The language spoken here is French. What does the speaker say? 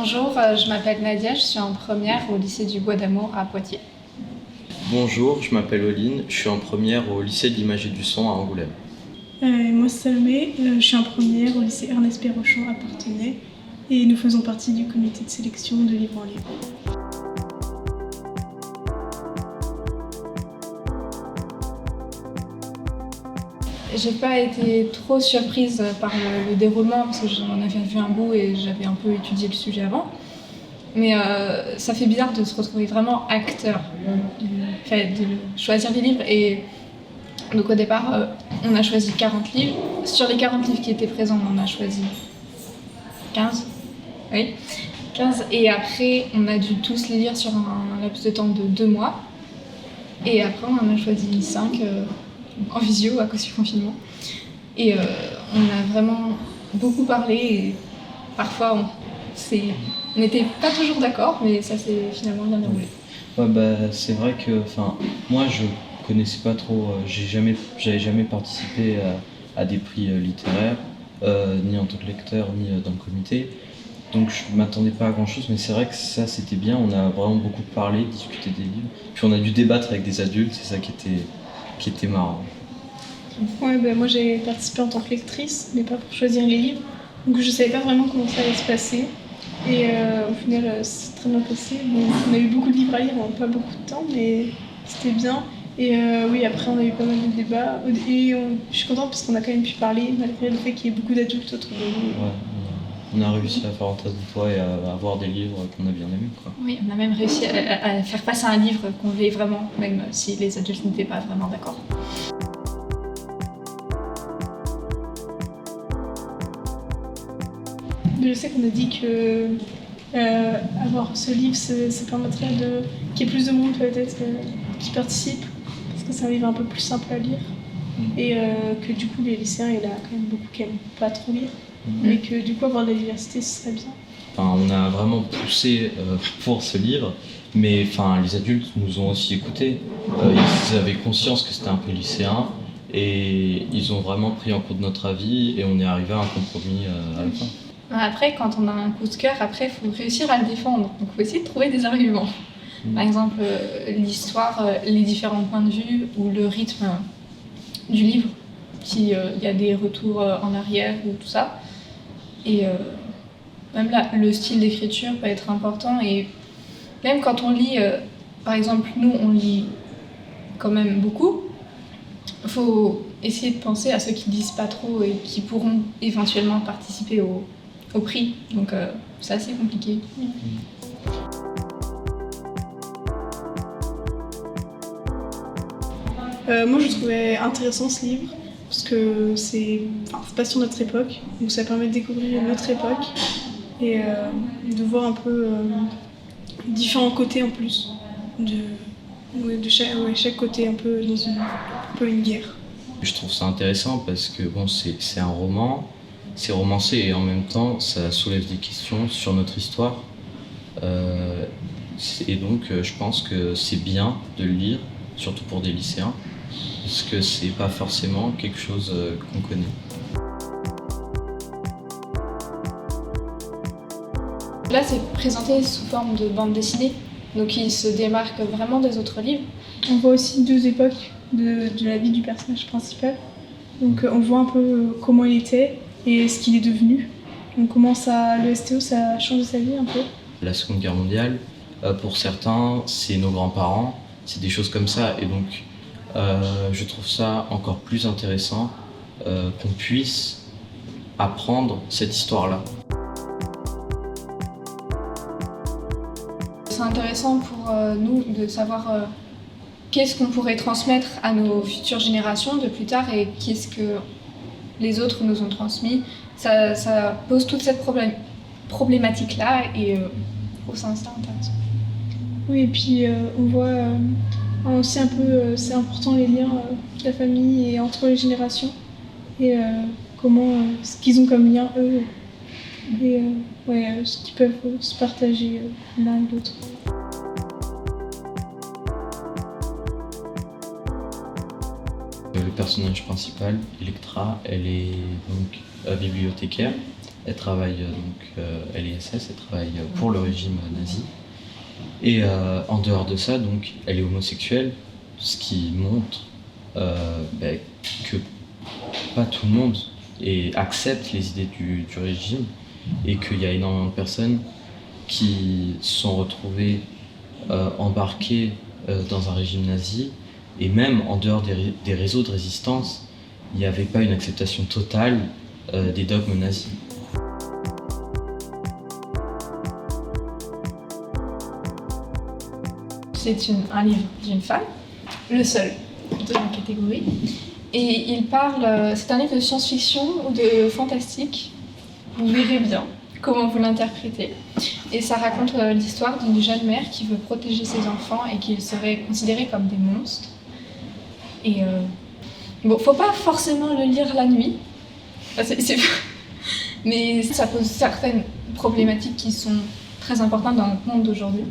Bonjour, je m'appelle Nadia, je suis en première au lycée du Bois d'Amour à Poitiers. Bonjour, je m'appelle Oline, je suis en première au lycée de l'image et du son à Angoulême. Moi, Salomé, je suis en première au lycée Ernest Perrochon à Parthenay et nous faisons partie du comité de sélection de Livre en Livre. J'ai pas été trop surprise par le déroulement parce que j'en avais vu un bout et j'avais un peu étudié le sujet avant. Mais ça fait bizarre de se retrouver vraiment acteur, de choisir les livres. Et donc au départ, on a choisi 40 livres. Sur les 40 livres qui étaient présents, on en a choisi 15. Oui, 15. Et après, on a dû tous les lire sur un laps de temps de 2 mois. Et après, on en a choisi 5 en visio à cause du confinement. Et on a vraiment beaucoup parlé et parfois on n'était pas toujours d'accord, mais ça s'est finalement bien déroulé. Ouais, c'est vrai que moi je connaissais pas trop, j'avais jamais participé à des prix littéraires, ni en tant que lecteur, ni dans le comité. Donc je m'attendais pas à grand chose, mais c'est vrai que ça c'était bien, on a vraiment beaucoup parlé, discuté des livres. Puis on a dû débattre avec des adultes, c'est ça qui était marrant. Ouais, moi j'ai participé en tant que lectrice, mais pas pour choisir les livres. Donc je savais pas vraiment comment ça allait se passer. Et au final, c'est très bien passé. Bon, on a eu beaucoup de livres à lire, pas beaucoup de temps, mais c'était bien. Et oui, après on a eu pas mal de débats. Et je suis contente parce qu'on a quand même pu parler, malgré le fait qu'il y ait beaucoup d'adultes autour de nous. Ouais, on a réussi à faire entendre une fois et à avoir des livres qu'on a bien aimés, quoi. Oui, on a même réussi à faire passer un livre qu'on voulait vraiment, même si les adultes n'étaient pas vraiment d'accord. Je sais qu'on a dit que avoir ce livre, ça permettrait qu'il y ait plus de monde peut-être qui participe, parce que c'est un livre un peu plus simple à lire. Et que du coup les lycéens, il y en a quand même beaucoup qui n'aiment pas trop lire. Et que du coup avoir de la diversité, ce serait bien. On a vraiment poussé pour ce livre, mais les adultes nous ont aussi écoutés. Ils avaient conscience que c'était un peu lycéen et ils ont vraiment pris en compte notre avis et on est arrivé à un compromis à la fin. Après, quand on a un coup de cœur, il faut réussir à le défendre. Donc il faut essayer de trouver des arguments. Par exemple, l'histoire, les différents points de vue ou le rythme du livre, s'il y a des retours en arrière ou tout ça. Et même là, le style d'écriture peut être important. Et même quand on lit, par exemple, nous, on lit quand même beaucoup, il faut essayer de penser à ceux qui lisent pas trop et qui pourront éventuellement participer au prix. Donc c'est assez compliqué. Moi je trouvais intéressant ce livre parce que c'est pas sur notre époque, donc ça permet de découvrir notre époque et de voir un peu différents côtés en plus de chaque côté un peu dans une guerre. Je trouve ça intéressant parce que c'est un roman, c'est romancé et en même temps ça soulève des questions sur notre histoire. Et donc je pense que c'est bien de le lire, surtout pour des lycéens, parce que c'est pas forcément quelque chose qu'on connaît. Là, c'est présenté sous forme de bande dessinée, donc il se démarque vraiment des autres livres. On voit aussi deux époques de la vie du personnage principal. Donc on voit un peu comment il était et ce qu'il est devenu. Donc comment le STO ça a changé sa vie un peu. La Seconde Guerre mondiale, pour certains, c'est nos grands-parents, c'est des choses comme ça. Et donc je trouve ça encore plus intéressant qu'on puisse apprendre cette histoire-là. C'est intéressant pour nous de savoir qu'est-ce qu'on pourrait transmettre à nos futures générations de plus tard et qu'est-ce que les autres nous ont transmis. Ça pose toute cette problématique-là et c'est intéressant. Oui, et puis on voit aussi un peu, c'est important les liens de la famille et entre les générations et ce qu'ils ont comme lien eux et ce qu'ils peuvent se partager l'un et l'autre. Le personnage principal, Electra, elle est donc bibliothécaire. Elle est SS, elle travaille pour le régime nazi. Et en dehors de ça, donc, elle est homosexuelle, ce qui montre que pas tout le monde accepte les idées du régime et qu'il y a énormément de personnes qui se sont retrouvées embarquées dans un régime nazi, et même en dehors des réseaux de résistance, il n'y avait pas une acceptation totale des dogmes nazis. C'est un livre d'une femme, le seul de la catégorie. Et il parle, c'est un livre de science-fiction ou de fantastique. Vous verrez bien comment vous l'interprétez. Et ça raconte l'histoire d'une jeune mère qui veut protéger ses enfants et qui seraient considérés comme des monstres. Et bon, faut pas forcément le lire la nuit, mais ça pose certaines problématiques qui sont très importantes dans notre monde d'aujourd'hui.